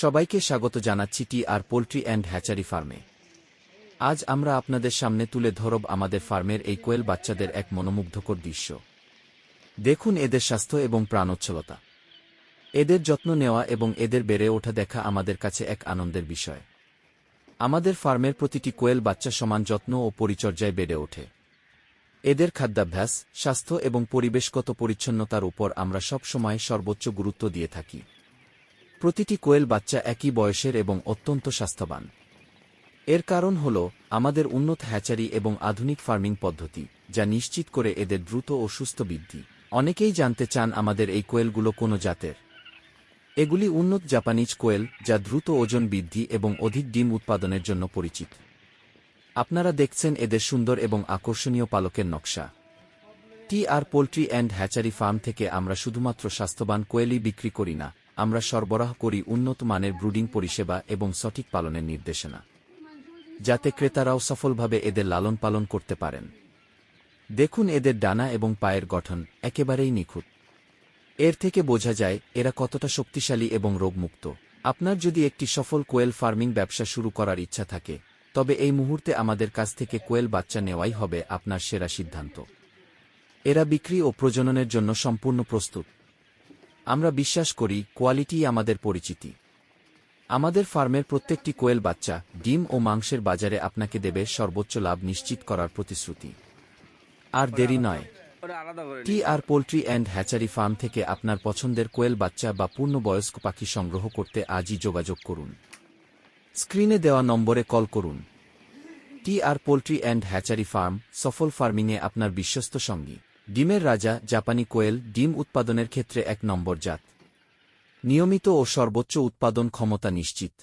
সবাইকে স্বাগত জানাচ্ছি টি আর পোল্ট্রি অ্যান্ড হ্যাচারি ফার্মে। আজ আমরা আপনাদের সামনে তুলে ধরব আমাদের ফার্মের এই কোয়েল বাচ্চাদের এক মনোমুগ্ধকর দৃশ্য। দেখুন এদের স্বাস্থ্য এবং প্রাণোচ্ছলতা। এদের যত্ন নেওয়া এবং এদের বেড়ে ওঠা দেখা আমাদের কাছে এক আনন্দের বিষয়। আমাদের ফার্মের প্রতিটি কোয়েল বাচ্চা সমান যত্ন ও পরিচর্যায় বেড়ে ওঠে। এদের খাদ্যাভ্যাস, স্বাস্থ্য এবং পরিবেশগত পরিচ্ছন্নতার উপর আমরা সব সময় সর্বোচ্চ গুরুত্ব দিয়ে থাকি। প্রতিটি কোয়েল বাচ্চা একই বয়সের এবং অত্যন্ত স্বাস্থ্যবান। এর কারণ হল আমাদের উন্নত হ্যাচারি এবং আধুনিক ফার্মিং পদ্ধতি, যা নিশ্চিত করে এদের দ্রুত ও সুস্থ বৃদ্ধি। অনেকেই জানতে চান আমাদের এই কোয়েলগুলো কোন জাতের। এগুলি উন্নত জাপানিজ কোয়েল, যা দ্রুত ওজন বৃদ্ধি এবং অধিক ডিম উৎপাদনের জন্য পরিচিত। আপনারা দেখছেন এদের সুন্দর এবং আকর্ষণীয় পালকের নকশা। টি আর পোল্ট্রি অ্যান্ড হ্যাচারি ফার্ম থেকে আমরা শুধুমাত্র স্বাস্থ্যবান কোয়েলই বিক্রি করি না, আমরা সরবরাহ করি উন্নত মানের ব্রুডিং পরিষেবা এবং সঠিক পালনের নির্দেশনা, যাতে ক্রেতারাও সফলভাবে এদের লালন পালন করতে পারেন। দেখুন এদের ডানা এবং পায়ের গঠন একেবারেই নিখুঁত। এর থেকে বোঝা যায় এরা কতটা শক্তিশালী এবং রোগমুক্ত। আপনার যদি একটি সফল কোয়েল ফার্মিং ব্যবসা শুরু করার ইচ্ছা থাকে, তবে এই মুহূর্তে আমাদের কাছ থেকে কোয়েল বাচ্চা নেওয়াই হবে আপনার সেরা সিদ্ধান্ত। এরা বিক্রি ও প্রজননের জন্য সম্পূর্ণ প্রস্তুত। আমরা বিশ্বাস করি কোয়ালিটিই আমাদের পরিচিতি। আমাদের ফার্মের প্রত্যেকটি কোয়েল বাচ্চা ডিম ও মাংসের বাজারে আপনাকে দেবে সর্বোচ্চ লাভ নিশ্চিত করার প্রতিশ্রুতি। আর দেরি নয়, টি আর পোল্ট্রি অ্যান্ড হ্যাচারি ফার্ম থেকে আপনার পছন্দের কোয়েল বাচ্চা বা পূর্ণবয়স্ক পাখি সংগ্রহ করতে আজই যোগাযোগ করুন। স্ক্রিনে দেওয়া নম্বরে কল করুন। টি আর পোল্ট্রি অ্যান্ড হ্যাচারি ফার্ম, সফল ফার্মিংয়ে আপনার বিশ্বস্ত সঙ্গী। ডিমের রাজা জাপানি কোয়েল ডিম উৎপাদনের ক্ষেত্রে 1 নম্বর জাত। নিয়মিত ও সর্বোচ্চ উৎপাদন ক্ষমতা নিশ্চিত।